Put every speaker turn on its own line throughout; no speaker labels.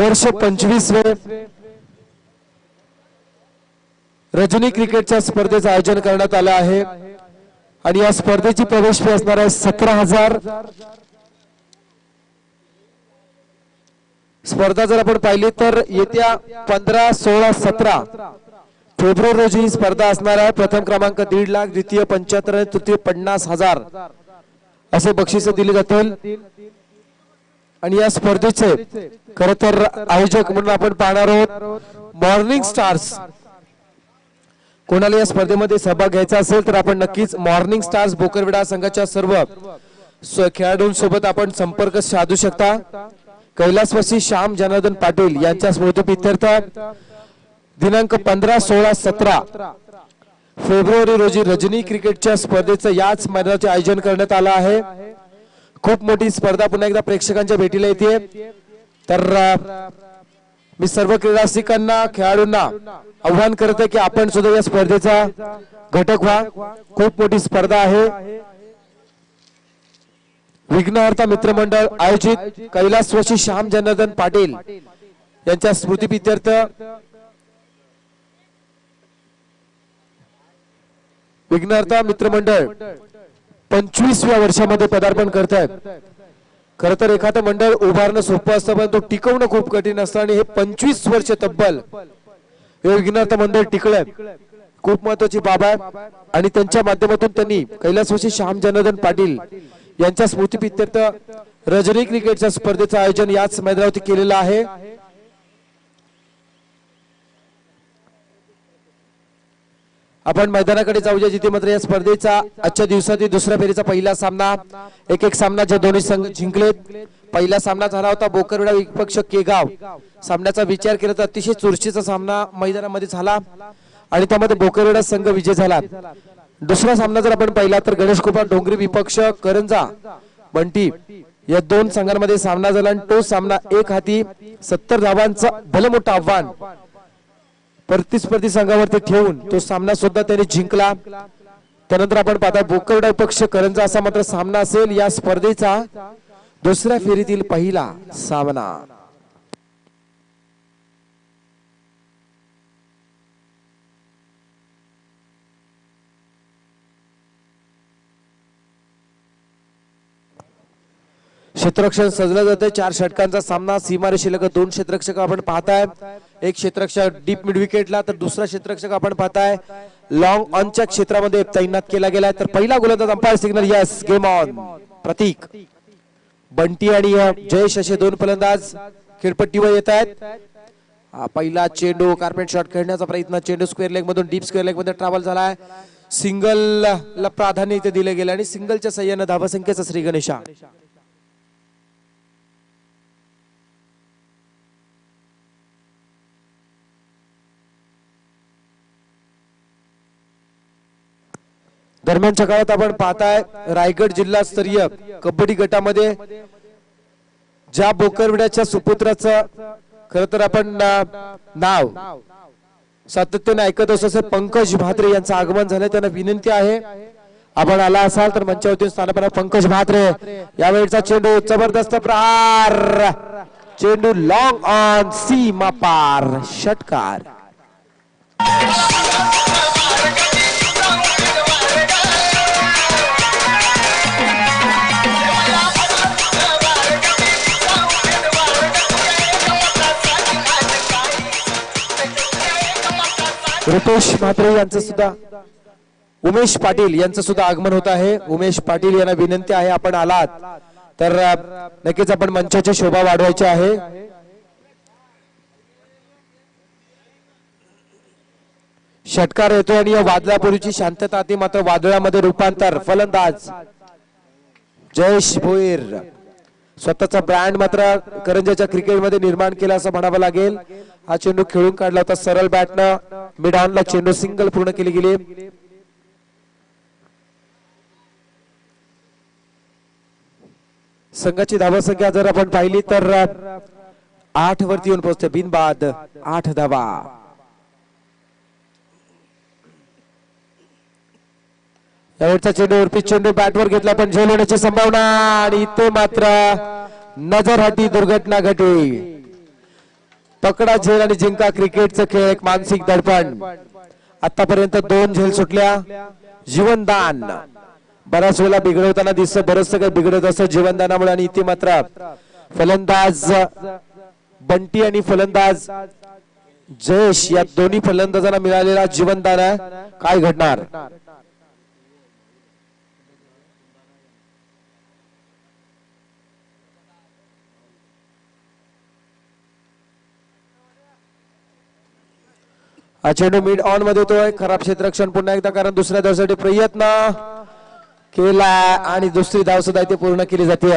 वर्ष 25वे रजनी क्रिकेटच्या स्पर्धेचं आयोजन करण्यात आलं आहे आणि या स्पर्धेची प्रवेश फी असणार आहे 17,000। स्पर्धा जर आपण पाहिली तर येत्या 15, 16, 17 फेब्रुवारी रोजी स्पर्धा असणार आहे। प्रथम क्रमांक 1.5 लाख, द्वितीय 75 आणि तृतीय 50,000 असे बक्षीस दिले जातील। आणि या स्पर्धेचे खरं तर आयोजक म्हणून आपण पाहणार आहोत मॉर्निंग स्टार्स। कोणाला या स्पर्धेमध्ये सहभाग घ्यायचा असेल तर आपण नक्कीच मॉर्निंग स्टार्स बोकरविडा संघाच्या सर्व खेळाडूंसोबत आपण संपर्क साधू शकता। कैलासवासी श्याम जनार्दन पाटील यांच्या स्मृतिप्रीत्यर्थ दिनांक 15, 16, 17 फेब्रुवारी रोजी रजनी क्रिकेटच्या स्पर्धेचं याच मैदानाचे आयोजन करण्यात आलं आहे। खूप मोठी स्पर्धा पुन्हा एकदा प्रेक्षकांच्या भेटीला येते। तर मी सर्व क्रीडारसिकांना खेळाडूंना आव्हान करते की आपण सुद्धा या स्पर्धेचा घटक व्हा। खूप मोठी स्पर्धा आहे। विघ्नहर्ता मित्रमंडळ आयोजित कैलासवासी श्याम जनार्दन पाटील यांच्या स्मृतिप्रीत्यर्थ विघ्नहर्ता मित्रमंडळ 25व्या वर्षामध्ये पदार्पण करत आहेत। खरं तर एखादं मंडळ उभारणं सोपं असतं पण तो टिकवणं खूप कठीण असतं आणि हे 25 वर्ष तब्बल हे विघ्नहर्ता मंडळ टिकलंय, खूप महत्वाची बाब आहे। आणि त्यांच्या माध्यमातून त्यांनी कैलासवासी श्याम जनार्दन पाटील यांच्या स्मृतिप्रीत्यर्थ रजनी क्रिकेटच्या स्पर्धेचं आयोजन याच मैदानावरती केलेलं आहे। आपण मैदानाकडे जाऊया जिथे मात्र या स्पर्धेचा आजच्या दिवसातील दुसऱ्या फेरीचा पहिला सामना एक सामना जे दोन्ही संघ जिंकलेत। पहिला सामना झाला होता बोकरविडा विपक्ष केगाव। सामन्याचा विचार केला तर अतिशय चुरशीचा सामना मैदानामध्ये झाला आणि त्यामध्ये बोकरविडा संघ विजय झाला। दुसरा सामना जर आपण पाहिला तर गणेश कृपा डोंगरी विपक्ष करंजा बंटी या दोन संघांमध्ये सामना झाला आणि तो सामना एक हाती 70 धावांचं भलं मोठं आव्हान प्रतिस्पर्धी संघावरती ठेवून तो सामना सुद्धा त्यांनी जिंकला। त्यानंतर आपण पाहता बोकरविडा विपक्ष करंजा असा मात्र सामना असेल या स्पर्धेचा दुसऱ्या फेरीतील पहिला सामना। क्षेत्ररक्षण सजलं जाते। 4 षटकांचा सामना, सीमारेषेलगत 2 क्षेत्ररक्षक आपण पाहताय। एक क्षेत्ररक्षक डीप मिड विकेटला तर दुसरा क्षेत्ररक्षक आपण पाहताय लॉंग ऑनच्या क्षेत्रामध्ये तैनात केला गेलाय। तर पहिला गोलंदाज umpire signal yes game on Prateek Bunty आणि जयेश असे 2 फलंदाज खेळपट्टीवर येत आहेत। पहिला चेंडू कार्पेट शॉट खेळण्याचा प्रयत्न, चेंडू स्क्वेअर लेग मधून डीप स्क्वेअर लेग मध्ये ट्रॅव्हल झालाय। सिंगल ला प्राधान्य इथे दिले गेले आणि सिंगलच्या सहाय्याने धावसंख्येचा श्री गणेशा। दरम्यानच्या काळात आपण पाहताय रायगड जिल्हा स्तरीय कबड्डी गटामध्ये ज्या बोकरविड्याच्या सुपुत्राचं खरं तर आपण नाव सातत्याने ऐकत असतो पंकज भात्रे यांचं आगमन झालंय। त्यांना विनंती आहे आपण आला असाल तर मंचावरती स्थानापन्न पंकज भात्रे। यावेळेचा चेंडू जबरदस्त प्रहार, चेंडू लॉंग ऑन सीमा पार षटकार। रुपेश म्हात्रे यांचं सुद्धा उमेश पाटील यांचं सुद्धा आगमन होत आहे। उमेश पाटील यांना विनंती आहे आपण आलात तर नक्कीच आपण मंचाची शोभा वाढवायची आहे। षटकार येतो आणि या वादळापूर्वीची शांतता ती मात्र वादळामध्ये रूपांतर। फलंदाज जयेश भोईर स्वतःचा ब्रँड मात्र करंजाच्या क्रिकेटमध्ये निर्माण केला असं म्हणावं लागेल। हा चेंडू खेळून काढला होता सरळ बॅटनं, मिड ऑनला चेंडू सिंगल पूर्ण केली गेली। संघाची धावसंख्या जर आपण पाहिली तर 8 वरती येऊन पोहोचते, बिनबाद 8 धावा। यावेळचा चेंडू पिच चेंडू बॅटवर घेतला पण झेल होण्याची संभावना आणि इथे मात्र नजरहाटी दुर्घटना घडली। पकडा झेल आणि जिंका क्रिकेटचं खेळ, एक मानसिक दडपण. आतापर्यंत 2 झेल सुटल्या. जीवनदान बऱ्याच वेळेला बिघडवताना दिसतं, बरंचसं काही बिघडत असतं जीवनदानामुळे. आणि इथे मात्र फलंदाज बंटी आणि फलंदाज जयेश या दोन्ही फलंदाजांना मिळालेला जीवनदान आहे. काय घडणार? हा चेंडू मिड ऑन मध्ये येतोय. खराब क्षेत्ररक्षण पुन्हा एकदा, कारण दुसऱ्या धावसाठी प्रयत्न केला आणि दुसरी धाव सुद्धा इथे पूर्ण केली जाते.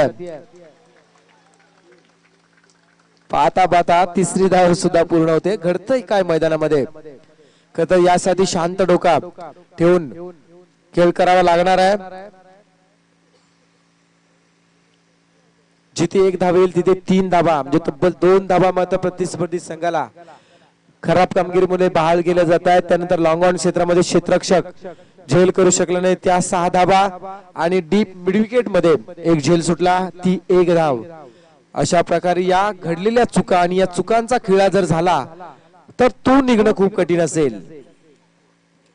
पाहता पाहता तिसरी धाव सुद्धा पूर्ण होते. घडतंय काय मैदानामध्ये? तर यासाठी शांत डोका ठेवून खेळ करावा लागणार आहे. जिथे 1 धाव येईल तिथे 3 धावा, म्हणजे तब्बल 2 धावा मात्र प्रतिस्पर्धी संघाला खराब कामगिरीमुळे बहाल केले जात आहेत. त्यानंतर लॉंग ऑन क्षेत्रामध्ये क्षेत्ररक्षक झेल करू शकला नाही, त्या 6 धावा. आणि डीप मिड विकेट मध्ये 1 झेल सुटला, ती 1 धाव. अशा प्रकारे या घडलेल्या चुका आणि या चुकांचा खेळा जर झाला तर तो निघणं खूप कठीण असेल.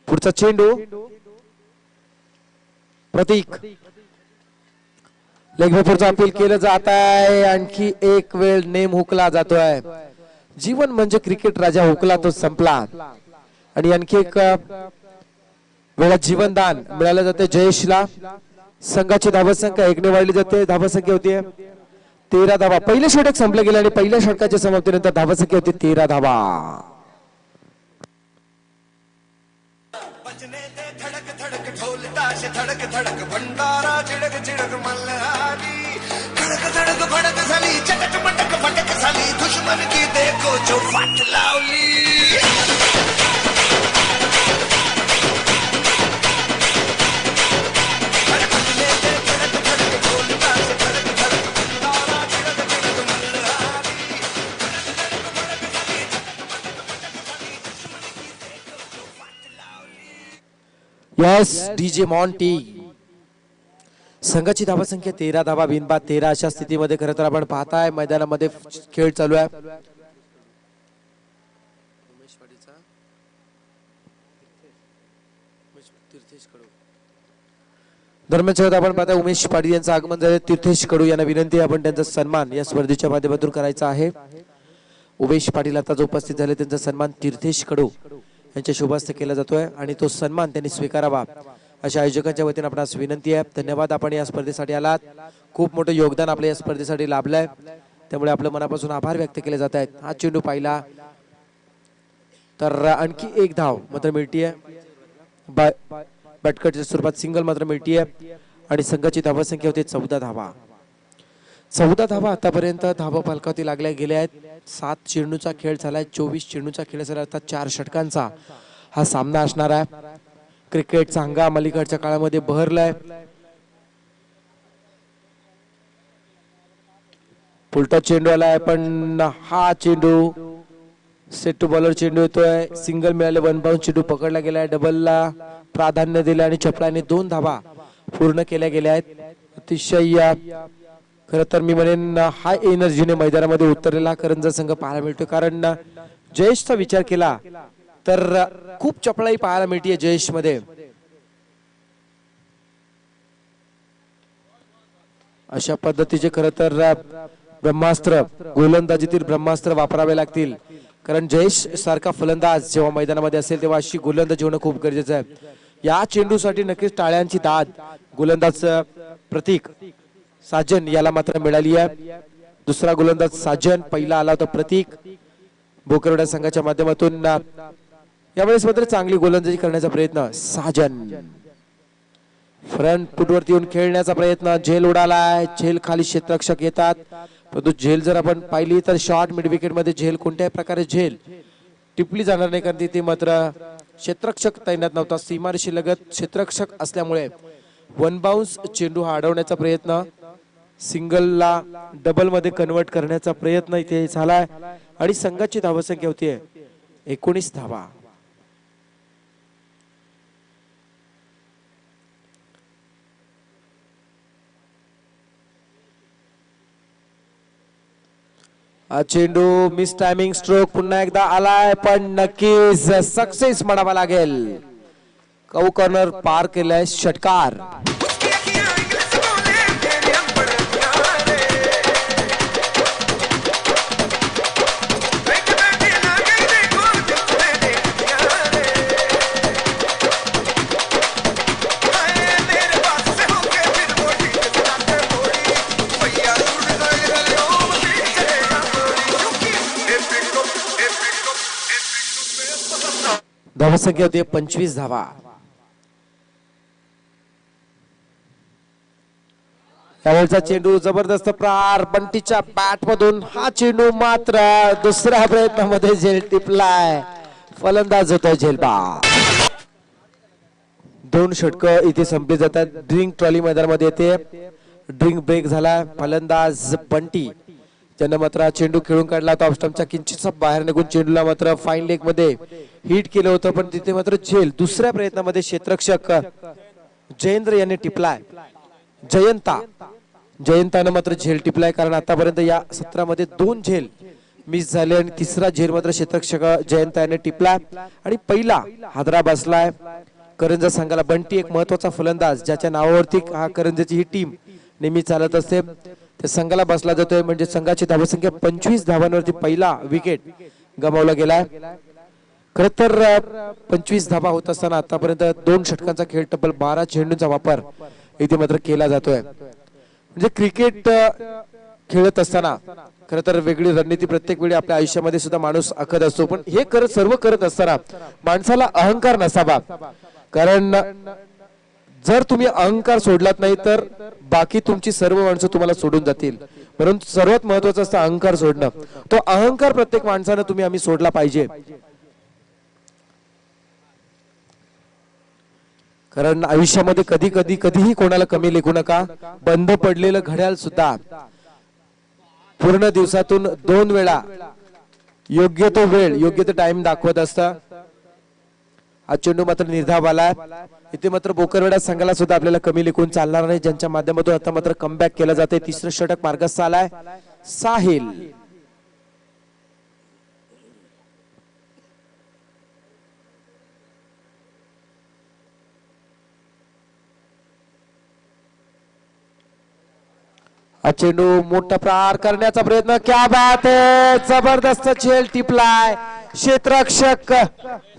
पुढचा चेंडू प्रतीक लेग पुढचा अपील केलं जात आहे. आणखी एक वेळ नेम हुकला जातोय. जीवन म्हणजे क्रिकेट राजा हुकला तो संपला. आणि आणखी एक वेळा जीवनदान मिळालं जाते जयेशला. संघाची धावसंख्या 1 ने वाढली जाते. धावसंख्या होती 13 धावा. पहिले षटक संपले गेले आणि पहिल्या षटकाच्या समाप्तीनंतर धावसंख्या होती 13 धावा.
धडक धडक भंडारा चिडक चिडक मल्हारी धडक धडक भडक झाली चटक पटक फटक झाली दुश्मन की देखो जो फाट लावली.
Yes DJ Monty. संघाची धावसंख्या 13 धावा, बिनबाद 13. अशा स्थितीमध्ये खरं तर आपण पाहताय मैदानामध्ये खेळ चालू आहे. दरम्यान आपण पाहता उमेश पाटील यांचं आगमन झाले. तीर्थेश कडू यांना विनंती, आपण त्यांचा सन्मान या स्पर्धेच्या माध्यमातून करायचा आहे. उमेश पाटील आता जो उपस्थित झाले त्यांचा सन्मान तीर्थेश कडू यांच्या शुभ हस्ते केला जातोय आणि तो सन्मान त्यांनी स्वीकारावा अशा आयोजकांच्या वतीने आपणास विनंती आहे. धन्यवाद, आपण या स्पर्धेसाठी आलात. खूप मोठं योगदान आपल्या या स्पर्धेसाठी लाभलंय, त्यामुळे आपलं मनापासून आभार व्यक्त केले जात आहेत. हा चेंडू पाहिला तर आणखी 1 धाव मात्र मिळतीये. बटकटच्या स्वरूपात सिंगल मात्र मिळतीये आणि संघाची धावसंख्या होती 14 धावा. 14 धावा आतापर्यंत धावा फलकावती लागल्या गेल्या आहेत. 7 चेंडूचा खेळ झालाय, 24 चेंडूचा खेळ झाला. अर्थात 4 षटकांचा हा सामना असणार आहे. क्रिकेटचा हंगाम अलीकडच्या काळामध्ये बहरलाय. उलटा चेंडू आलाय, पण हा चेंडू सेट टू बॉलर चेंडू येतोय. सिंगल मिळाले, 1 बाउंस चेंडू पकडला गेलाय. डबलला प्राधान्य दिलं आणि चपळाने 2 धावा पूर्ण केल्या गेल्या आहेत. अतिशय खरं तर मी म्हणेन हाय एनर्जीने मैदानामध्ये उतरलेला करंजा संघ पाहायला मिळतोय. कारण जयेशचा विचार केला तर खूप चपळाई पाहायला मिळते जयेश मध्ये. अशा पद्धतीचे खरं तर ब्रह्मास्त्र, गोलंदाजीतील ब्रह्मास्त्र वापरावे लागतील. कारण जयेश सारखा फलंदाज जेव्हा मैदानामध्ये असेल तेव्हा अशी गोलंदाजी होणं खूप गरजेचं आहे. या चेंडूसाठी नक्कीच टाळ्यांची दाद गोलंदाज प्रतीक साजन याला मात्र मिळाली आहे. दुसरा गोलंदाज साजन, पहिला आला होता प्रतीक. बोकरवाडा संघाच्या माध्यमातून यावेळेस मात्र चांगली गोलंदाजी करण्याचा प्रयत्न साजन. फ्रंट फुटवरती येऊन खेळण्याचा प्रयत्न. झेल उडालाय, झेल खाली क्षेत्ररक्षक येतात, परंतु झेल जर आपण पाहिली तर शॉर्ट मिड विकेट मध्ये झेल कोणत्याही प्रकारे झेल टिपली जाणार नाही, कारण तिथे मात्र क्षेत्ररक्षक तैनात नव्हता. सीमारेषी लगत क्षेत्ररक्षक असल्यामुळे 1 बाउन्स चेंडू हा अडवण्याचा प्रयत्न, सिंगलला डबल मध्ये कन्वर्ट करण्याचा प्रयत्न इथे झालाय आणि संघाची धावसंख्या होती 19 धावा. हा चेंडू मिस टायमिंग स्ट्रोक पुन्हा एकदा आलाय, पण नक्कीच सक्सेस म्हणावा लागेल. कऊ कॉर्नर पार केलाय, षटकार.
उसकी अखियां इंग्लिश बोले मेरे अनपढ़ प्यारे बैठ बैठे ना गई देखो दिल तुम्हें देख दिया रे हाय मेरे पास से होके फिर वो ठीक से जाते थोड़ी भैया उड़ गए गले ओ मसीह चलेगा थोड़ी क्योंकि एपिको
धावसंख्या होती 25 धावा. त्यावेळचा चेंडू जबरदस्त प्रहार बंटीच्या बॅट मधून. हा चेंडू मात्र दुसऱ्या प्रयत्नामध्ये झेल टिपलाय, फलंदाज होतोय झेलबा. 2 षटकं इथे संपली जातात. ड्रिंक ट्रॉली मैदानामध्ये येते. ड्रिंक ब्रेक झाला. फलंदाज बंटी ज्यांना मात्र चेंडू खेळून काढला होता ऑफस्टंपच्या किंचितसा बाहेर निघून चेंडूला मात्र फाईन लेग मध्ये हिट केलं होतं, पण तिथे मात्र झेल. दुसऱ्या प्रयत्नामध्ये क्षेत्ररक्षक जयेंद्र यांनी टिपलाय. जयंतानं मात्र झेल टिपलाय, कारण आतापर्यंत या सत्रामध्ये 2 झेल मिस झाले आणि तिसरा झेल मात्र क्षेत्ररक्षक जयंत याने टिपला आणि पहिला हादरा बसलाय करंजा संघाला. बंटी एक महत्वाचा फलंदाज ज्याच्या नावावरती हा करंजाची ही टीम नेहमी चालत असते, त्या संघाला बसला जातोय. म्हणजे संघाची धावसंख्या 25 धावांवरती पहिला विकेट गमावला गेलाय. खर तर 25 धावा होत असताना आतापर्यंत 2 षटकांचा खेळ, तब्बल 12 चेंडूंचा वापर इथे मात्र केला जातोय. म्हणजे क्रिकेट खेळत असताना खर तर वेगळी रणनीती प्रत्येक वेळी आपल्या आयुष्यामध्ये सुद्धा माणूस आखत असतो, पण हे सर्व करत असताना माणसाला अहंकार नसावा. कारण जर तुम्ही अहंकार सोडलात नाही तर बाकी तुमची सर्व माणसं तुम्हाला सोडून जातील. म्हणून सर्वात महत्वाचं असतं अहंकार सोडणं. तो अहंकार प्रत्येक माणसानं आम्ही सोडला पाहिजे. कारण आयुष्यामध्ये कधीही कोणाला कमी लेखू नका. बंद पडलेलं घड्याळ सुद्धा पूर्ण दिवसातून 2 वेळा योग्य तो वेळ, योग्य तो टाइम दाखवत असतं. हा चेंडू मात्र निर्धाव आलाय. इथे मात्र बोकरवेडा संघाला सुद्धा आपल्याला कमी लेखून चालणार नाही, ज्यांच्या माध्यमातून आता मात्र कमबॅक केला जाते. तिसरं षटक मार्गस्थ आलाय साहिल. हा चेंडू मोठा प्रहार करण्याचा प्रयत्न, क्या बात है, जबरदस्त झेल टिपलाय. क्षेत्ररक्षक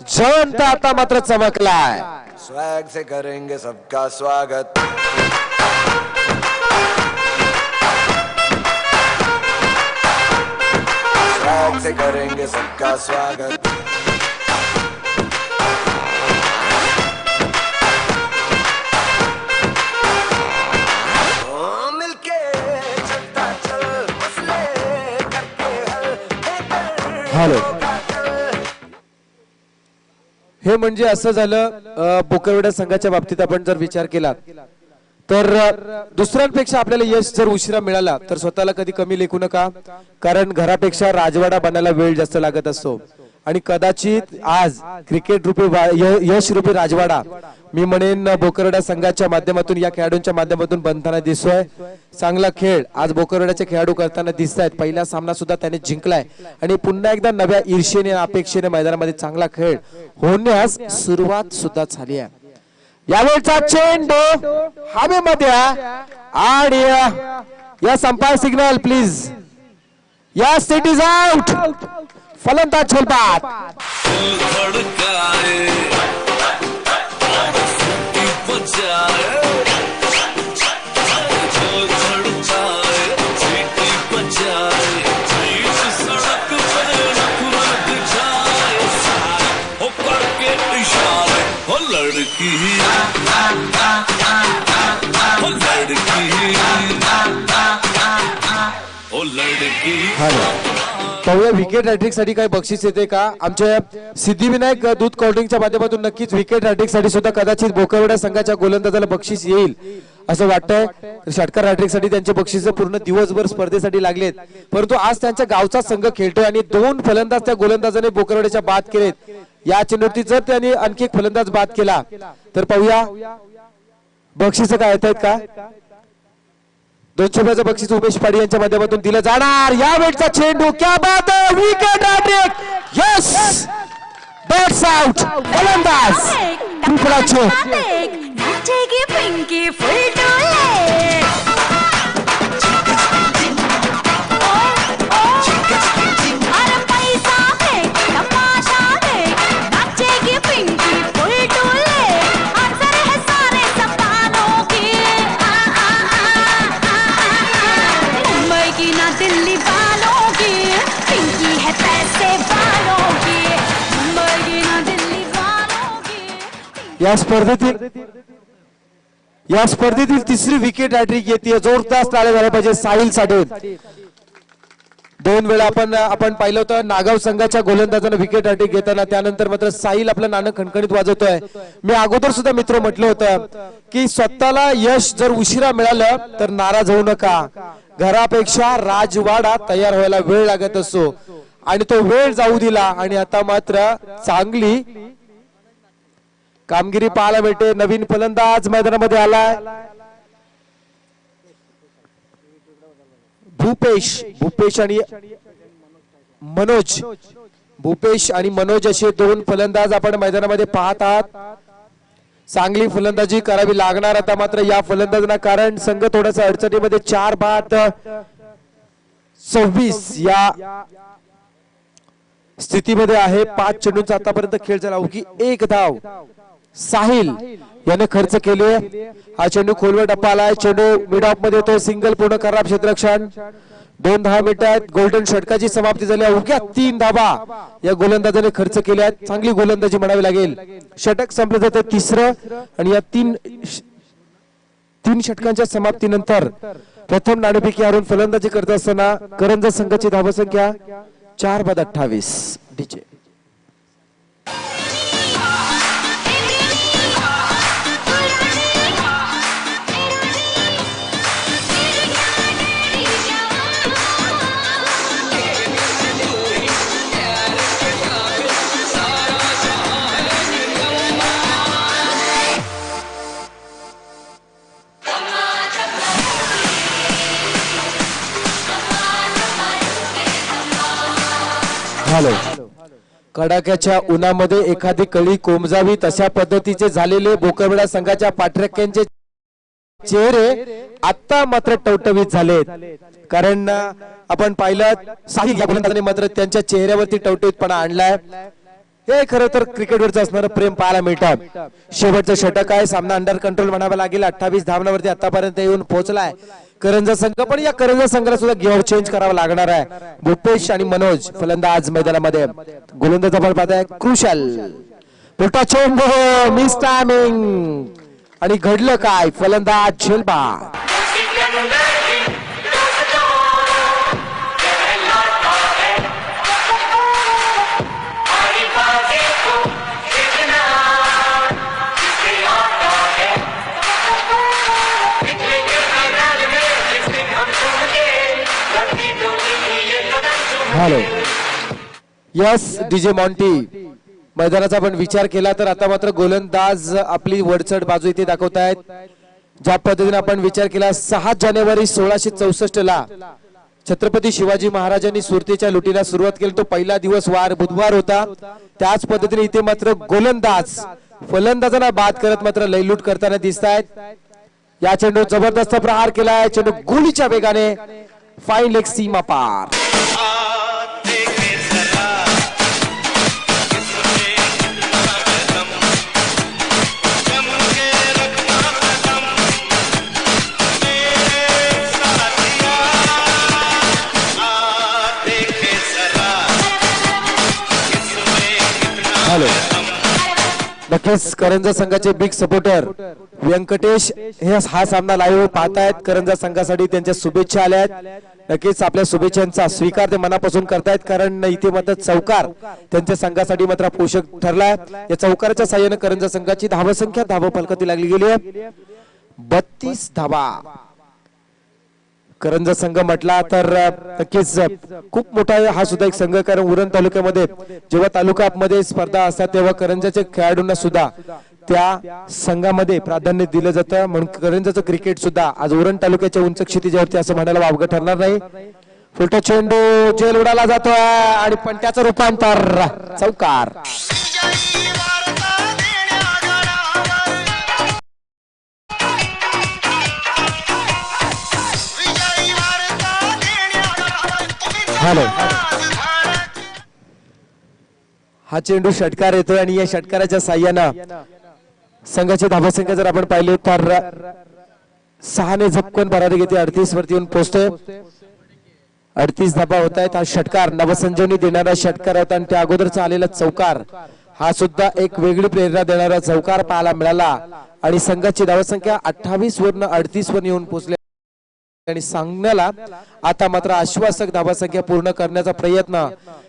जयंत आता मात्र चमकलाय.
स्वैग से करेंगे सबका स्वागत स्वैग से करेंगे सबका स्वागत मिलके चलता चल मसले करके हल
हॅलो, हे म्हणजे असं झालं बोकरवेडा संघाच्या बाबतीत आपण जर विचार केला तर दुसऱ्यांपेक्षा आपल्याला यश जर उशिरा मिळाला तर स्वतःला कधी कमी लेखू नका. कारण घरापेक्षा राजवाडा बनायला वेळ जास्त लागत असतो आणि कदाचित आज क्रिकेट रूपी यश रूपी राजवाडा मी म्हणेन बोकरवेडा संघाच्या माध्यमातून, या खेळाडूंच्या माध्यमातून बनताना दिसतोय. चांगला खेळ आज बोकरवेड्याचे खेळाडू करताना दिसत आहेत. पहिला सामना सुद्धा त्याने जिंकलाय आणि पुन्हा एकदा नव्या ईर्षेने अपेक्षेने मैदानामध्ये चांगला खेळ होण्यास सुरुवात सुद्धा झाली आहे. यावेळचा चेंडू हवेमध्ये आणि या संपाय सिग्नल प्लीज, या सेट इज आउट. फलंदाज झेलबाद. पाहूया विकेट हॅट्रिक साठी काही बक्षीस येते का. आमच्या सिद्धिविनायक दूध कोल्ड्रिंकच्या माध्यमातून नक्कीच विकेट हॅट्रिक साठी सुद्धा कदाचित बोकरवेडा संघाच्या गोलंदाजाला बक्षीस येईल असं वाटतंय. षटकार हॅट्रिक साठी त्यांचे बक्षीस पूर्ण दिवसभर स्पर्धेसाठी लागलेत, परंतु आज त्यांच्या गावचा संघ खेळतोय आणि 2 फलंदाज त्या गोलंदाजाने बोकरवेड्याच्या बाद केलेत. या चेंडूवरती जर त्यांनी आणखी एक फलंदाज बाद केला तर पाहूया बक्षीस काय येत आहेत का. 200 रुपयाचं बक्षीस उमेश पाडी यांच्या माध्यमातून दिलं जाणार. या वेळचा चेंडू क्या बात है, wicket hat trick. Yes, bats out. गोलंदाज त्रिपुराचे
नाचेगी पिंकी फुल टोले. अरे पैसा है तमाशा है, नाचेगी पिंकी फुल टोले. असर है सारे सपनों की. मुंबई की ना दिल्ली वालों की, पिंकी है पैसे वालों की. मुंबई की ना दिल्ली वालों की.
या स्पर्धेतील तिसरी विकेट हॅट्रिक येते. जोरदार टाळ्या झाल्या पाहिजे साहिल साठे. 2 वेळा आपण पाहिलं होतं नागाव संघाच्या गोलंदाजानं विकेट हॅट्रिक घेताना. त्यानंतर मात्र साहिल आपलं नाणं खणखणीत वाजवतोय. मी अगोदर सुद्धा मित्र म्हटलं होतं की स्वतःला यश जर उशिरा मिळालं तर नाराज होऊ नका. घरापेक्षा राजवाडा तयार व्हायला वेळ लागत असतो आणि तो वेळ जाऊ दिला आणि आता मात्र चांगली कामगिरी पाहायला मिळते. नवीन फलंदाज मैदानामध्ये आलाय भूपेश आणि मनोज. भूपेश आणि मनोज असे 2 फलंदाज आपण मैदानामध्ये पाहत आहात. चांगली फलंदाजी करावी लागणार आता मात्र या फलंदाजांना, कारण संघ थोडासा अडचणीमध्ये 4-बाद-26 या स्थितीमध्ये आहे. 5 चेंडूंचा आतापर्यंत खेळ झाला. अवघी 1 धाव साहिल याने खर्च केले. हा चेंडू खोलवर टप्पा आलाय. चेंडू मिड ऑफ मध्ये येतो. सिंगल पूर्ण करणार क्षेत्ररक्षण. 2 मिनिटात गोल्डन षटकाची समाप्ती झाली. अवघ्या 3 धावा या गोलंदाजाने खर्च केल्या. चांगली गोलंदाजी म्हणावी लागेल. षटक संपलं जातं 3रं आणि या 3 षटकांच्या समाप्तीनंतर प्रथम नाणेफेकी हारून फलंदाजी करत असताना करंजा संघाची धावसंख्या 4-बाद-28. डीजे कडाक्याच्या उन्हामध्ये एखादी कळी कोमजावी तशा पद्धतीचे झालेले बोकरवेडा संघाच्या पाठराख्यांचे चेहरे आता मात्र टवटवीत झालेत. कारण आपण पाहिलं साहिल या गोलंदाजाने मात्र त्यांच्या चेहऱ्यावरती टवटवीतपणा आणलाय. हे खरं तर क्रिकेटवरचं असणारं प्रेम पाहायला मिळतं. शेवटचं षटक आहे. सामना अंडर कंट्रोल म्हणावा लागेल. 28 धावांवरती आतापर्यंत येऊन पोहोचलाय करंजा संघ. पण या करंजा संघाला सुद्धा गिअर चेंज करावा लागणार आहे. भूपेश आणि मनोज फलंदाज मैदानामध्ये. गोलंदाज आपण पाहताय क्रुशल. मोठा चेंडू, मिस टायमिंग आणि घडलं काय. फलंदाज झेलबा. Hello, yes DJ Monty. मैदानाचा आपण विचार केला तर आता मात्र गोलंदाज आपली वरचढ बाजू इथे दाखवतायत. ज्या पद्धतीने आपण विचार केला 6 जानेवारी 1664 ला छत्रपती शिवाजी महाराजांनी सुरतेच्या लुटीला सुरुवात केली. तो पहिला दिवस वार बुधवार होता. त्याच पद्धतीने इथे मात्र गोलंदाज फलंदाजांना बाद करत मात्र लयलूट करताना दिसत आहेत. या चेंडू जबरदस्त प्रहार केलाय. चेंडू गोलीच्या वेगाने फाईन लेग सीमा पार. हॅलो, नक्कीच करंजा संघाचे बिग सपोर्टर व्यंकटेश हे हा सामना लाईव्ह पाहतायत. करंजा संघासाठी त्यांच्या शुभेच्छा आल्या आहेत. नक्कीच आपल्या शुभेच्छांचा स्वीकार ते मनापासून करतायत. कारण इथे मात्र चौकार त्यांच्या संघासाठी मात्र पोषक ठरलाय. या चौकाराच्या साह्याने करंजा संघाची धावसंख्या धावफलकाती लागली गेली आहे 32 धावा. करंजा संघ म्हटला तर नक्कीच खूप मोठा हा सुद्धा एक संघ. कारण उरण तालुक्यामध्ये जेव्हा तालुका मध्ये स्पर्धा असतात तेव्हा करंजाच्या खेळाडूंना सुद्धा त्या संघामध्ये प्राधान्य दिलं जातं. म्हणून करंजाचं क्रिकेट सुद्धा आज उरण तालुक्याच्या उंच क्षितिजावरती असं म्हणायला वावगं ठरणार नाही. फुलटो चेंडू जेल उडाला जातोय आणि पण त्याचं रूपांतर चौकार. हॅलो, हा चेंडू षटकार येतोय आणि या षटकाराच्या साह्यानं संघाचे धावसंख्या जर आपण पाहिले तर 6 ने झपकून भरारी घेते. 38 वरती येऊन पोहोचतोय. 38 धाबा होत आहेत. हा षटकार नवसंजीवनी देणारा षटकार होता आणि त्या अगोदरचा आलेला चौकार हा सुद्धा एक वेगळी प्रेरणा देणारा चौकार पाहायला मिळाला आणि संघाची धावसंख्या 28 वरून 38 वर येऊन पोहोचली आणि सांगण्याला आता मात्र आश्वासक धावसंख्या पूर्ण करण्याचा प्रयत्न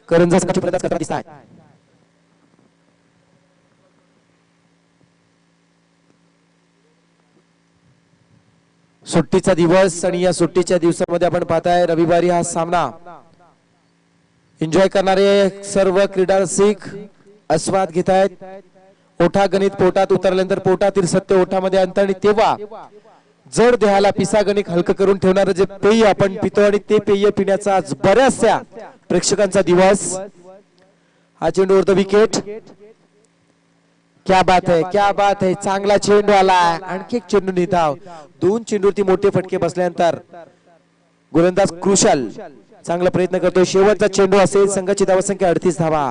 करंजा संघाचे प्रयत्न करताना दिसत आहे. सुट्टीचा दिवस आणि या सुट्टीच्या दिवसामध्ये आपण पाहताय रविवारी हा सामना एन्जॉय करणारे सर्व क्रीडा रसिक आस्वाद घेत आहेत. ओठा गणित पोटात उतरल्यानंतर पोटातील सत्य ओठामध्ये आणतं आणि तेव्हा जड देहाला पिसागणिक हलकं करून ठेवणारं जे पेय आपण पितो आणि ते पेय पिण्याचा आज बऱ्याचशा प्रेक्षकांचा दिवस. हा चेंडू उडतो विकेट. क्या बात है, क्या बात है. चांगला चेंडू आला. आणखी एक चेंडू निधाव. 2 चेंडूवरती मोठे फटके बसल्यानंतर गोलंदाज कृशल चांगला प्रयत्न करतोय. शेवटचा चेंडू असेल. संघाची धावसंख्या 38 धावा.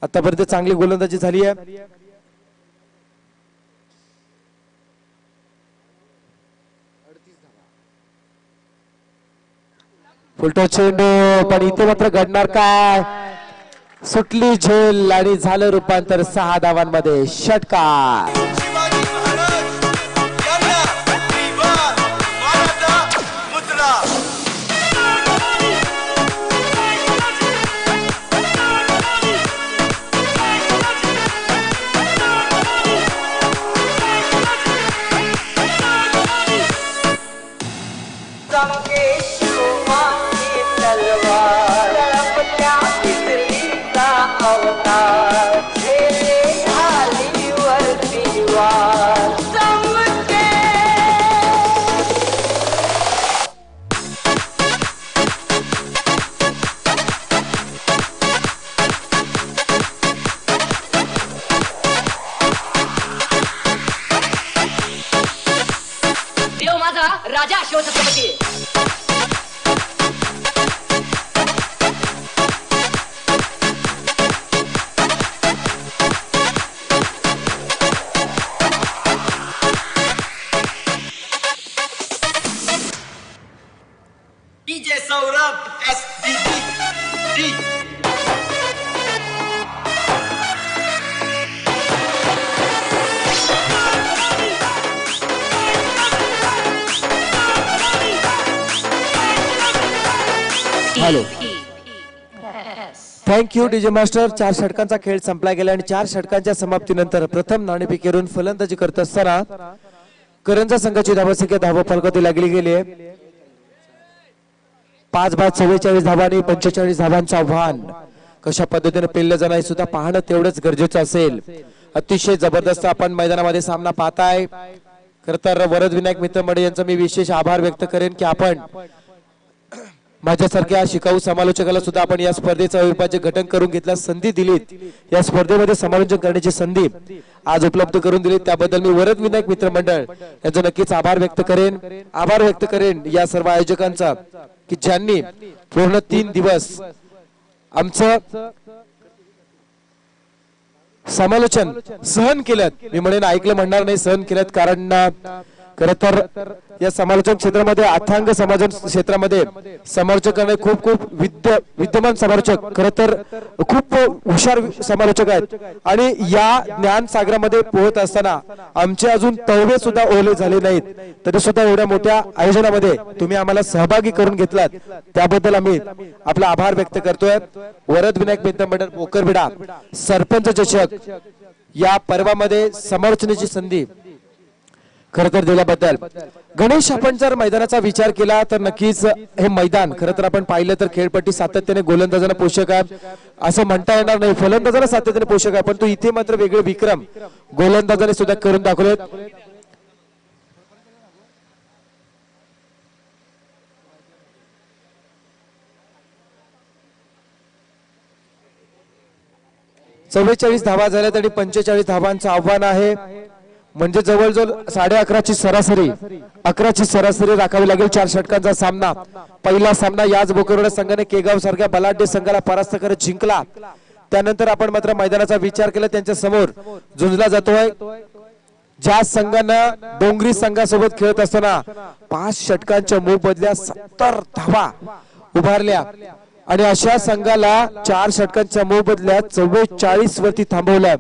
आतापर्यंत चांगली गोलंदाजी झाली आहे. फुलटो चेंडू पण इथे मात्र घडणार काय. सुटली झेल आणि झालं रूपांतर 6 धावांमध्ये. षटकार.
शिवाजी महाराज यांना विवाद मराठा मुद्रा.
देव माझा राजा Shiv Chhatrapati.
DJ Saurabh SDD.
Hello, thank you DJ master. 4 षटकांचा खेळ संपला गेला आणि 4 षटकांच्या समाप्तीनंतर प्रथम नाणेफेकीवरून फलंदाजी करत असताना करंजा संघाची धावसंख्या धावा फलकावरती लागली गेली आहे. 5/44 धावा आणि 45 धावांचं आव्हान कशा पद्धतीने पेललं जाणार सुद्धा पाहणं तेवढंच गरजेचं असेल. अतिशय जबरदस्त आपण मैदानामध्ये सामना पाहताय. खरं तर वरद विनायक मित्र मंडळ यांचा मी विशेष आभार व्यक्त करेन की आपण माझ्यासारख्या शिकाऊ समालोचकाला सुद्धा आपण या स्पर्धेचं अविभाज्य घटन करून घेतल्यास संधी दिलीत. या स्पर्धेमध्ये समालोचन करण्याची संधी आज उपलब्ध करून दिली. त्याबद्दल मी वरद विनायक मित्र मंडळ यांचा नक्कीच आभार व्यक्त करेन या सर्व आयोजकांचा की ज्यांनी पूर्ण 3 दिवस आमचं समालोचन सहन केलं. मी म्हणेन ऐकलं म्हणणार नाही, सहन केलं. कारण खरं तर या समालोचन क्षेत्रामध्ये अथांग समालोचन क्षेत्रामध्ये समालोचकांना खूप विद्यमान समालोचक खरं तर खूप हुशार समालोचक आहेत आणि या ज्ञान सागरामध्ये पोहत असताना आमचे अजून तळवे सुद्धा ओले झाले नाहीत. तरी सुद्धा एवढ्या मोठ्या आयोजनामध्ये तुम्ही आम्हाला सहभागी करून घेतलात त्याबद्दल आम्ही आपला आभार व्यक्त करतोय. वरद विनायक मित्र मंडळ पोकरबिडा सरपंच चषक या पर्वामध्ये समालोचनाची संधी खर तर दिल्याबद्दल. गणेश, आपण जर मैदानाचा विचार केला तर नक्कीच हे मैदान खरं तर आपण पाहिलं तर खेळपट्टी सातत्याने गोलंदाजांना पोषक आहे असं म्हणता येणार नाही, फलंदाजांना सातत्याने पोषक आहे, पण तो इथे मात्र वेगळे विक्रम गोलंदाजाने सुद्धा करून दाखवलेत. चव्वेचाळीस धावा झाल्यात आणि 45 धावांचं आव्हान आहे, म्हणजे जवळजवळ 11:30ची सरासरी 11ची सरासरी राखावी लागेल. 4 षटकांचा सामना. पहिला सामना याच बोकरवाडा संघाने केगाव सारख्या बलाढ्य संघाला परास्त करत जिंकला. त्यानंतर आपण मात्र मैदानाचा विचार केला त्यांच्या समोर झुंजला जातोय. ज्या संघानं डोंगरी संघासोबत खेळत असताना 5 षटकांच्या मोबदल्या 70 धावा उभारल्या आणि अशा संघाला 4 षटकांच्या मोबदल्यात 44 वरती थांबवलाय.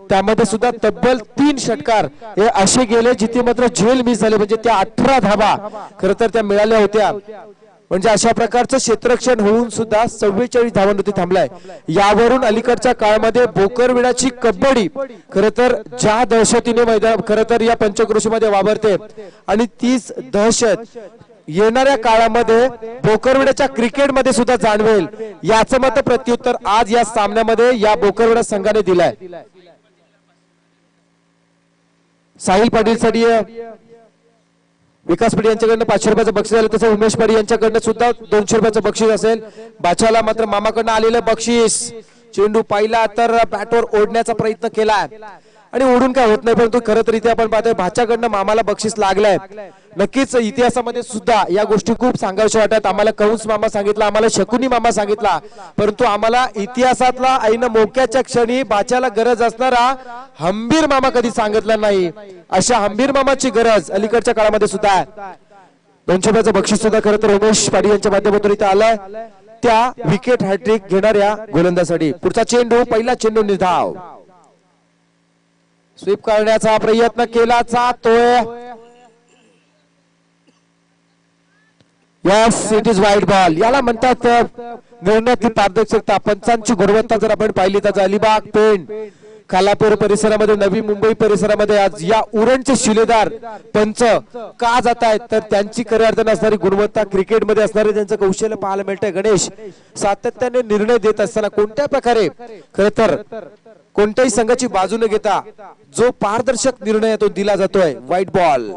त्यामध्ये सुद्धा तब्बल 3 षटकार हे असे गेले जिथे मात्र झेल मिस झाले, म्हणजे त्या 18 धावा खर तर त्या मिळाल्या होत्या. म्हणजे अशा प्रकारचं क्षेत्ररक्षण होऊन सुद्धा 44 धावांवरती थांबलाय. यावरून अलीकडच्या काळामध्ये बोकरविडाची कबड्डी खर तर ज्या दहशतीने मैदान खर तर या पंचक्रोशीमध्ये वावरते आणि तीच दहशत येणाऱ्या काळामध्ये बोकरविड्याच्या क्रिकेटमध्ये सुद्धा जाणवेल, याचं मत प्रत्युत्तर आज या सामन्यामध्ये या बोकरविडा संघाने दिलाय. साहिल पाटील साठी विकास पाटील यांच्याकडनं 500 रुपयाचं बक्षीस झालं, तसं उमेश पाटील यांच्याकडनं सुद्धा 200 रुपयाचं बक्षीस असेल. बाच्याला मात्र मामाकडनं आलेलं बक्षीस. चेंडू पाहिला तर बॅटवर ओढण्याचा प्रयत्न केलाय आणि ओढून काय होत नाही, परंतु खरं तर इथे आपण पाहतोय भाच्याकडनं मामाला बक्षीस लागलंय. नक्कीच इतिहासामध्ये सुद्धा या गोष्टी खूप सांगायच्या वाटतात. आम्हाला कंस मामा सांगितला, आम्हाला शकुनी मामा सांगितला, परंतु आम्हाला इतिहासातला ऐन मोक्याच्या क्षणी बाच्याला गरज असणारा हंबीर मामा कधी सांगितला नाही. अशा हंबीर मामाची गरज अलीकडच्या काळामध्ये सुद्धा आहे. 200 रुपयाचं बक्षीस सुद्धा खरं तर उमेश पाटील यांच्या माध्यमातून इथे आलाय त्या विकेट हॅट्रिक घेणाऱ्या गोलंदाजासाठी. पुढचा चेंडू, पहिला चेंडू निर्धाव. स्वीप करण्याचा प्रयत्न केला जातोय. Yes, it is wide ball. याला म्हणतात निर्णयातली पारदर्शकता. पंचांची गुणवत्ता जर आपण पाहिली तर अलिबाग, पेण, खालापूर परिसरामध्ये, नवी मुंबई परिसरामध्ये आज या उरणचे शिलेदार पंच का जात आहेत तर त्यांची खऱ्या अर्थाने असणारी गुणवत्ता, क्रिकेटमध्ये असणारे त्यांचं कौशल्य पाहायला मिळतंय. गणेश, सातत्याने निर्णय देत असताना कोणत्या प्रकारे खरं तर कोणत्याही संघाची बाजू न घेता जो पारदर्शक निर्णय तो दिला जातोय. White ball.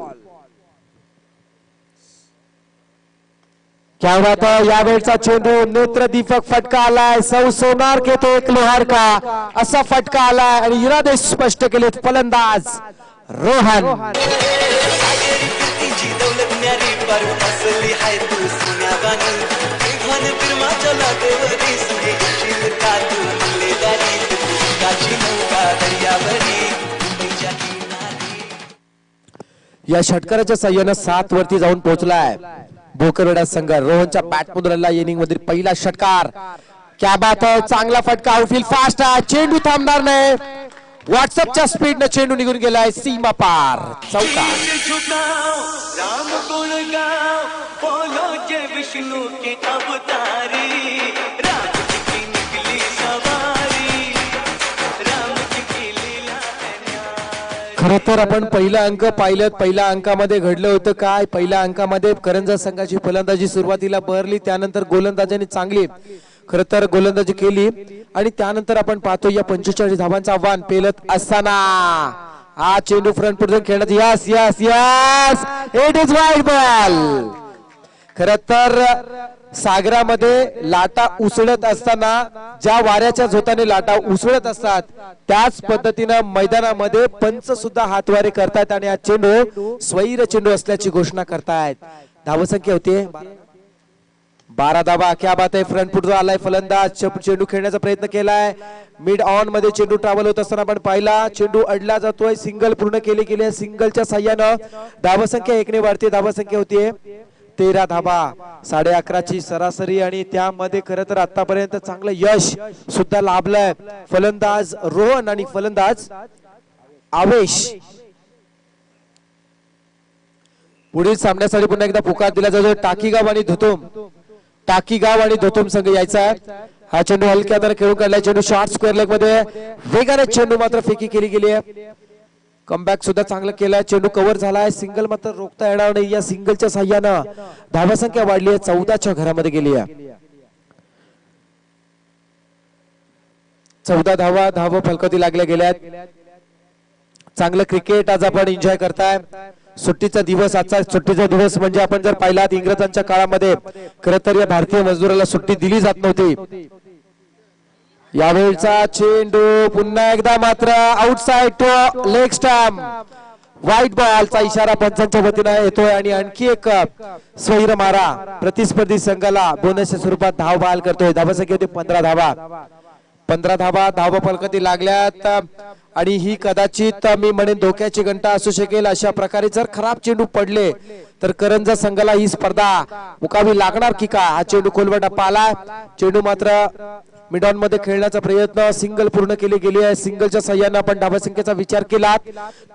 क्या बात है, यावेळचा चेंडू नेत्रदीपक फटका आलाय. सौ सोनार के तो एक लोहार का असा फटका आलाय आणि इरादे स्पष्ट केले फलंदाज रोहन. या षटकाराच्या साह्यानं 7 वरती जाऊन पोहोचलाय बोकरवाडा संघ. रोहनच्या बॅट मधून इनिंग मधील पहिला षटकार. क्या बात है, चांगला फटका. आउटफील्ड फास्ट आहे, चेंडू थांबणार नाही. व्हॉट्सअपच्या स्पीडने चेंडू निघून गेलाय सीमा पार. चौका. खरं तर आपण पहिला अंक पाहिलं. पहिल्या अंकामध्ये घडलं होतं काय, पहिल्या अंकामध्ये करंजा संघाची फलंदाजी सुरुवातीला बहरली, त्यानंतर गोलंदाजांनी चांगली खरं तर गोलंदाजी केली आणि त्यानंतर आपण पाहतो या 45 धावांचं आव्हान पेलत असताना हा चेंडू फ्रंट फुटून खेळण्यात. Yes yes yes, it is wide ball. खरं तर सागरामध्ये लाटा उसळत असताना ज्या वाऱ्याच्या झोताने लाटा उसळत असतात त्याच पद्धतीनं मैदानामध्ये पंच सुद्धा हातवारे करतायत आणि हा चेंडू स्वैर चेंडू असल्याची घोषणा करतायत. धावसंख्या होते 12 धावा. क्या बात आहे, फ्रंट फुट आलाय फलंदाज. चेंडू खेळण्याचा प्रयत्न केलाय. मिड ऑन मध्ये चेंडू ट्रॅव्हल होत असताना आपण पाहिला चेंडू अडला जातोय. सिंगल पूर्ण केली गेली. सिंगलच्या साह्यानं धावसंख्या 1 ने वाढते. धावसंख्या होतीये 13 धावा. 11:30ची सरासरी आणि त्यामध्ये खरं तर आतापर्यंत चांगलं यश सुद्धा लाभलंय फलंदाज रोहन आणि फलंदाज आवेश. पुढील सामन्यासाठी पुन्हा एकदा पुकार दिला जातो. टाकीगाव आणि धुतुम. टाकीगाव आणि धुतुम संघ यायचा आहे. हा चेंडू हलक्या तर खेळून काढलाय. चेंडू शॉर्ट स्क्वेअर लेग मध्ये वेगाने चेंडू मात्र फेकी केली गेली आहे. कमबॅक सुद्धा चांगलं केलाय, चेंडू कव्हर झालाय, सिंगल मात्र रोखता येणार नाही. या सिंगलच्या साह्यानं धावा संख्या वाढली आहे, 14च्या घरामध्ये गेली आहे. 14 धावा, धावा फलकावती लागल्या गेल्यात. चांगलं क्रिकेट आज आपण एन्जॉय करताय. सुट्टीचा दिवस, आजचा सुट्टीचा दिवस म्हणजे आपण जर पाहिलात इंग्रजांच्या काळामध्ये खरं तर या भारतीय मजदूराला सुट्टी दिली जात नव्हती. यावेळचा चेंडू पुन्हा एकदा मात्र outside to leg stump, wide बॉलचा इशारा पंचांच्या वतीने येतोय आणि आणखी एक स्वैर मारा प्रतिस्पर्धी संघाला बोनसच्या स्वरूपात धाव बहाल करतोय. धावा संख्या होती 15 धावा. 15 धावा, धावा फलकावती लागल्यात आणि ही कदाचित मी म्हणेन धोक्याची घंटा असू शकेल. अशा प्रकारे जर खराब चेंडू पडले तर करंजा संघाला ही स्पर्धा मुकावी लागणार की काय. हा चेंडू खोलवर टप्पा आलाय, चेंडू मात्र मिडॉन मध्ये खेळण्याचा प्रयत्न, सिंगल पूर्ण केली गेली आहे. सिंगलच्या सहाय्याने आपण धावा संख्येचा विचार केला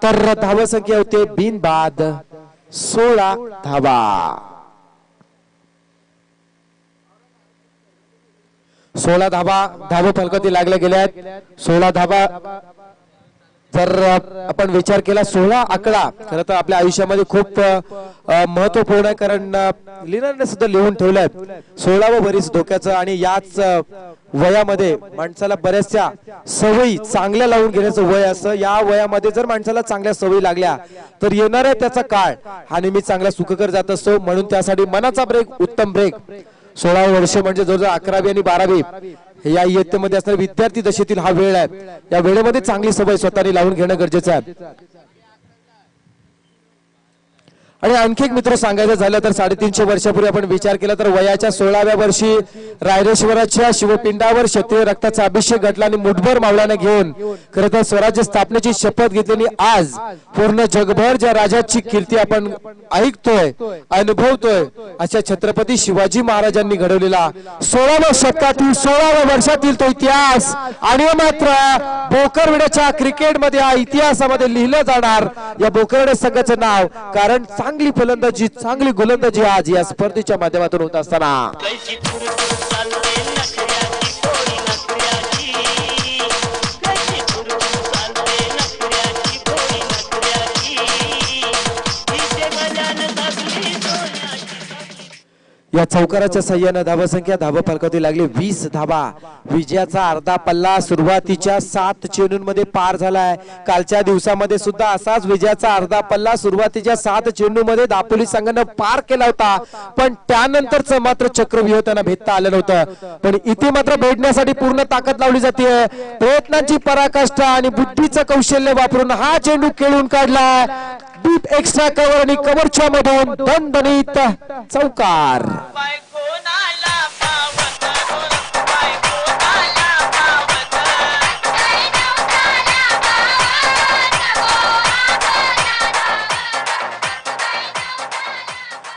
तर धावा संख्या होते बिनबाद 16 धावा. 16 धावा, धावा फलकावती लागल्या गेल्यात. 16 धावा जर आपण विचार केला, 16 आकडा खरं तर आपल्या आयुष्यामध्ये खूप महत्वपूर्ण आहे. कारण लिनरने सुद्धा लिहून ठेवलंय 16वं वरीस धोक्याचं. आणि याच वयामध्ये माणसाला बऱ्याचशा सवयी चांगल्या लावून घेण्याचं वय असं. या वयामध्ये जर माणसाला चांगल्या सवयी लागल्या तर येणाऱ्या त्याचा काळ हा नेहमी चांगला सुखकर जात असतो. म्हणून त्यासाठी मनाचा ब्रेक, उत्तम ब्रेक. 16 वर्ष म्हणजे जवळजवळ 11वी आणि 12वी या इयत्तेमध्ये असणारे विद्यार्थी दशेतील हा वेळ आहे. या वेळेमध्ये चांगली सवय स्वतःने लावून घेणं गरजेचं आहे. आणि आणखी एक मित्र सांगायचं झालं तर 350 वर्षापूर्वी आपण विचार केला तर वयाच्या 16व्या वर्षी रायरेश्वराच्या शिवपिंडावर क्षत्रिय रक्ताचा अभिषेक घडला आणि मुठभर मावळ्याने घेऊन खरं तर स्वराज्य स्थापनेची शपथ घेतलेली आज पूर्ण जगभर ज्या राजाची कीर्ती आपण ऐकतोय, अनुभवतोय, अशा छत्रपती शिवाजी महाराजांनी घडवलेला 16व्या शतकातील 16व्या वर्षातील तो इतिहास आणि मात्र बोकरवड्याच्या क्रिकेटमध्ये हा इतिहासामध्ये लिहिलं जाणार या बोकरवडे संघाचं नाव. कारण चांगली फलंदाजी, चांगली गोलंदाजी आज या स्पर्धेच्या माध्यमातून होत असताना या चौकाराच्या साह्याने धावा संख्या, धावा फलकावती लागली 20 धावा. विजयाचा अर्धा पल्ला सुरुवातीच्या 7 चेंडूंमध्ये पार झालाय. कालच्या दिवसामध्ये सुद्धा असाच विजयाचा अर्धा पल्ला सुरुवातीच्या 7 चेंडूंमध्ये दापोली संघानं पार केला होता. पण त्यानंतरच मात्र चक्रव्यूह त्यांना भेदता आलं नव्हतं. पण इथे मात्र भेदण्यासाठी पूर्ण ताकद लावली जाते. प्रयत्नांची पराकाष्ठा आणि बुद्धीचं कौशल्य वापरून हा चेंडू खेळून काढला. डीप एक्स्ट्रा कव्हर आणि कव्हरच्या मधून दणदणीत चौकार.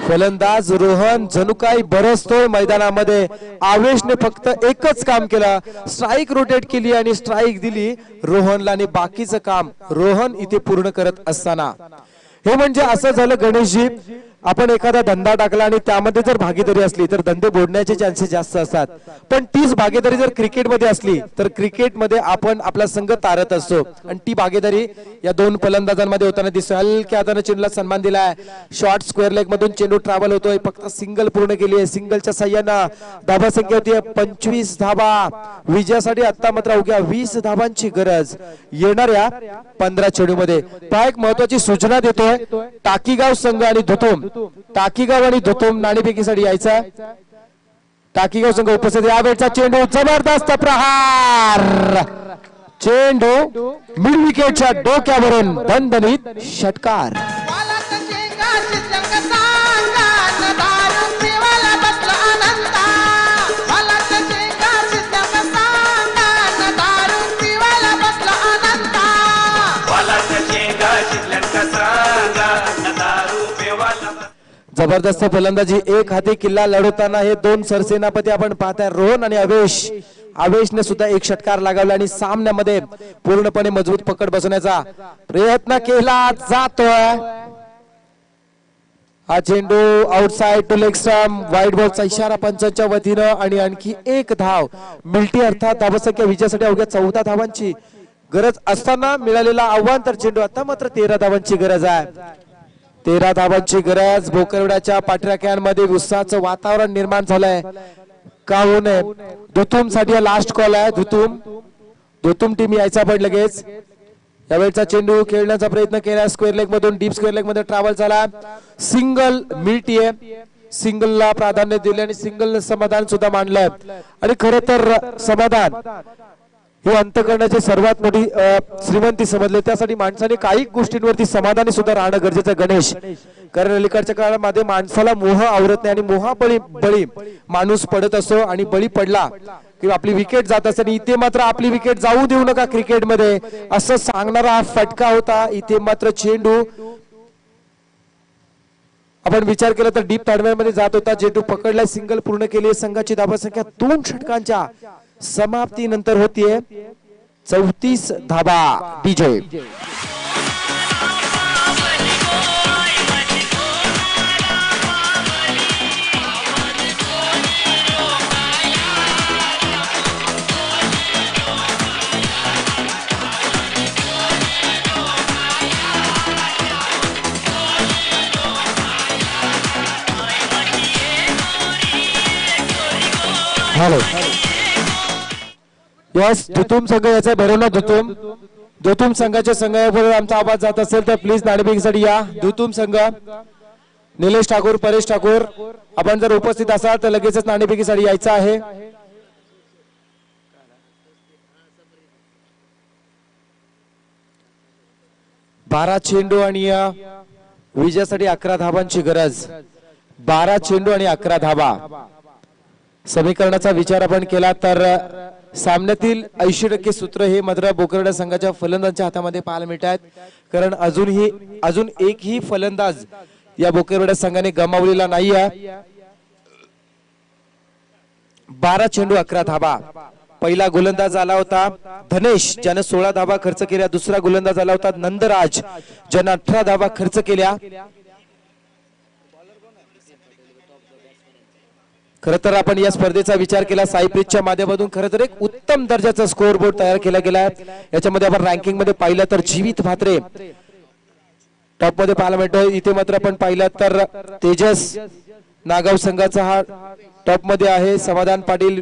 फलंदाज रोहन जणू काही बरसतोय मैदानामध्ये. आवेशने फक्त एकच काम केलं, स्ट्राईक रोटेट केली आणि स्ट्राईक दिली रोहनला आणि बाकीचं काम रोहन इथे पूर्ण करत असताना. हे म्हणजे असं झालं गणेशजी, आपण एखादा धंदा टाकला आणि त्यामध्ये जर भागीदारी असली तर धंदे बुडण्याचे चान्सेस जास्त असतात. पण तीच भागीदारी जर क्रिकेटमध्ये असली तर क्रिकेटमध्ये आपण आपला संघ तारत असतो. आणि ती भागीदारी या 2 फलंदाजांमध्ये होताना दिसतो. हलक्या हाताने चेंडूला सन्मान दिलाय. शॉर्ट स्क्वेअर लेग मधून चेंडू ट्रॅव्हल होतोय. फक्त सिंगल पूर्ण केली आहे. सिंगलच्या साह्यानं धावा संख्या होती 25 धावा. विजयासाठी आता मात्र अवघ्या 20 धावांची गरज येणाऱ्या 15 चेंडूमध्ये. पहा एक महत्वाची सूचना देतोय, टाकीगाव संघ आणि धुतोम, टाकीगाव आणि धुतोम नाणेफेकीसाठी यायचा. टाकीगाव संघ उपस्थित. यावेळचा चेंडू जबरदस्त प्रहार, चेंडू मिड विकेटच्या डोक्यावरून दणदणीत षटकार. जबरदस्त फलंदाजी, एक हाती किल्ला लढवताना हे 2 सरसेनापती आपण पाहताय, रोहन आणि आवेश. आवेशने सुद्धा एक षटकार लगावला आणि सामन्यामध्ये पूर्णपणे मजबूत पकड बसवण्याचा प्रयत्न केला जातोय. हा चेंडू outside to leg stump, wide बॉलचा इशारा पंचांच्या वतीनं आणि आणखी एक धाव मिळते. अर्थात धावसंख्या विजयासाठी अवघ्या 14 धावांची गरज असताना मिळालेला आव्हान तर चेंडू. आता मात्र 13 धावांची गरज आहे. 13 धावांची गरज. बोकरवड्याच्या पाठराख्यांमध्ये उत्साहाचं वातावरण निर्माण झालंय. का होऊ नये. दुतुम साठी हा लास्ट कॉल आहे. दुतुम टीम यायचा पण लगेच. यावेळचा चेंडू खेळण्याचा प्रयत्न केला. स्क्वेअर लेग मधून डीप स्क्वेअर लेग मध्ये ट्रॅव्हल झाला. सिंगल मिळतीये. सिंगलला प्राधान्य दिले आणि सिंगल समाधान सुद्धा मानलंय. आणि खरं तर समाधान हे अंतकरणाची सर्वात मोठी श्रीमंती समजले. त्यासाठी माणसाने काही गोष्टींवरती समाधानी सुद्धा राहणं गरजेचं गणेश. कारण अलीकडच्या काळामध्ये माणसाला मोह आवरत नाही आणि मोहाबळी माणूस पडत असतो आणि बळी पडला की आपली विकेट जात असते. आणि इथे मात्र आपली विकेट जाऊ देऊ नका क्रिकेटमध्ये असं सांगणारा हा फटका होता. इथे मात्र चेंडू आपण विचार केला तर डीप ताडव्यांमध्ये जात होता. चेंडू पकडला. सिंगल पूर्ण केली. संघाची धावा संख्या 2 षटकांच्या समाप्तीनंतर होतीये 34 धावा. DJ hello. यस दुतुम संघ याचा भरवला. दुतुम संघाच्या संघाबरोबर आमचा आवाज जात असेल तर प्लीज नाणेफेकीसाठी या. दुतुम संघ निलेश ठाकूर, परेश ठाकूर आपण जर उपस्थित असाल तर लगेचच नाणेफेकीसाठी यायचं आहे. बारा चेंडू आणि विजयासाठी 11 धावांची गरज. 12 चेंडू आणि 11 धावा. समीकरणाचा विचार आपण केला तर सामन्यातील 80% सूत्र हे मात्र बोकरवडा संघाच्या फलंदाजांच्या हातामध्ये पाहायला मिळत आहेत. कारण अजून एकही फलंदाज या बोकरवडा संघाने गमावलेला नाही आहे. 12 चेंडू 11 धावा. पहिला गोलंदाज आला होता धनेश ज्याने 16 धावा खर्च केल्या. दुसरा गोलंदाज आला होता नंदराज ज्याने 18 धावा खर्च केल्या. खर तर आपण या स्पर्धेचा विचार केला साईप्रीतच्या माध्यमातून खर तर एक उत्तम दर्जाचा स्कोअर बोर्ड तयार केला गेला. याच्यामध्ये आपण रँकिंग मध्ये पाहिलं तर जीवित म्हात्रे टॉप मध्ये पाहायला मिळतो. इथे मात्र आपण पाहिलं तर तेजस नागाव संघाचा हा टॉप मध्ये आहे. समाधान पाटील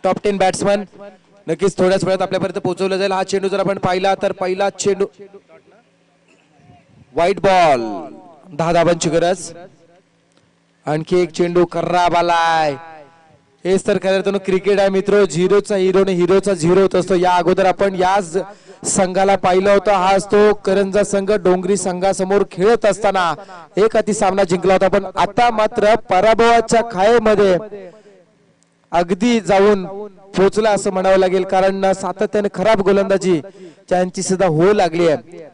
टॉप 10 बॅट्समन नक्कीच थोड्याच वेळात आपल्यापर्यंत पोहोचवला जाईल. हा चेंडू जर आपण पाहिला तर पहिला चेंडू व्हाईट बॉल. 10 धावांची गरज. आणखी एक चेंडू खराब आलाय. हेच तर खरं तर क्रिकेट आहे मित्र. झिरोचा हिरो ने हिरोचा झिरो होत असतो. या अगोदर आपण याच संघाला पाहिलं होतं. हा असतो करंजा संघ डोंगरी संघासमोर खेळत असताना एक अति सामना जिंकला होता. पण आता मात्र पराभवाच्या खायेमध्ये अगदी जाऊन पोहोचला असं म्हणावं लागेल. कारण सातत्याने खराब गोलंदाजी त्यांची सुद्धा होऊ लागली आहे.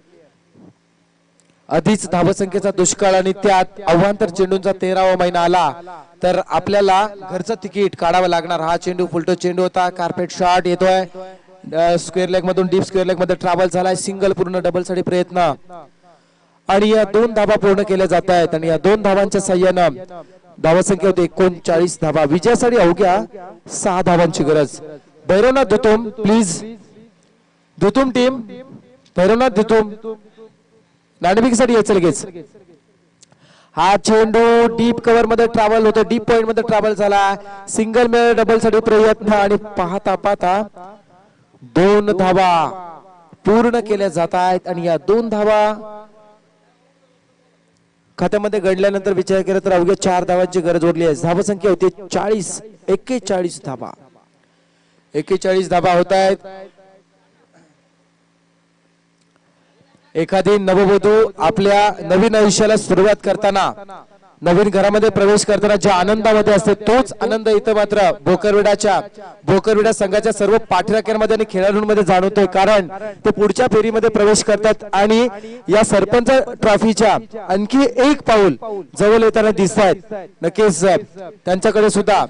आधीच धावसंख्येचा दुष्काळ आणि त्यात अवांतर चेंडूंचा 13वा महिना आला तर आपल्याला घरचं तिकीट काढावं लागणार. हा चेंडू फुलटो चेंडू होता. कार्पेट शॉट येतोय. स्क्वेअर लेग मधून डीप स्क्वेअर लेग मध्ये ट्रॅव्हल झालाय. सिंगल पूर्ण डबल साठी प्रयत्न आणि या 2 धावा पूर्ण केल्या जात आहेत. आणि या 2 धावांच्या साह्यानं धावसंख्या होती 39 धावा. विजयासाठी अवघ्या 6 धावांची गरज. भैरवनाथ दुतुम प्लीज. दुतुम टीम भैरवनाथ दुतुम नाणेफेकीसाठी यायचं लगेच. हा चेंडू डीप कव्हर मध्ये ट्रॅव्हल होतो. डीप पॉइंट मध्ये ट्रॅव्हल झाला. सिंगल मिळेल डबल साठी प्रयत्न आणि पाहता 2 धावा पूर्ण केल्या जात आहेत. आणि या 2 धावा खात्यामध्ये घडल्यानंतर विचार केला तर अवघ्या 4 धावांची गरज उरली आहे. धावसंख्या होती 41 धावा. 41 धावा होत आहेत. एखादी नववधू आपल्या नवीन आयुष्याला सुरुवात करताना नवीन घरामध्ये प्रवेश करताना ज्या आनंदामध्ये असते तोच आनंद इथं मात्र बोकरविडा संघाच्या सर्व पाठराख्यांमध्ये आणि खेळाडूंमध्ये जाणवतोय. कारण ते पुढच्या फेरीमध्ये प्रवेश करतात आणि या सरपंच ट्रॉफीच्या आणखी एक पाऊल जवळ येताना दिसत आहेत. नक्कीच त्यांच्याकडे सुद्धा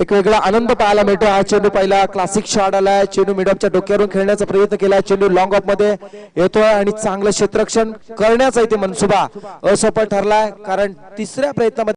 एक वेगळा आनंद पाहायला मिळतो. हा चेंडू पहिला क्लासिक शॉट आलाय. चेंडू मिडऑफच्या डोक्यावरून खेळण्याचा प्रयत्न केलाय. चेंडू लॉंग ऑफ मध्ये येतोय आणि चांगलं क्षेत्ररक्षण करण्याचा इथे मनसुबा असफल ठरलाय. कारण 3ऱ्या प्रयत्नामध्ये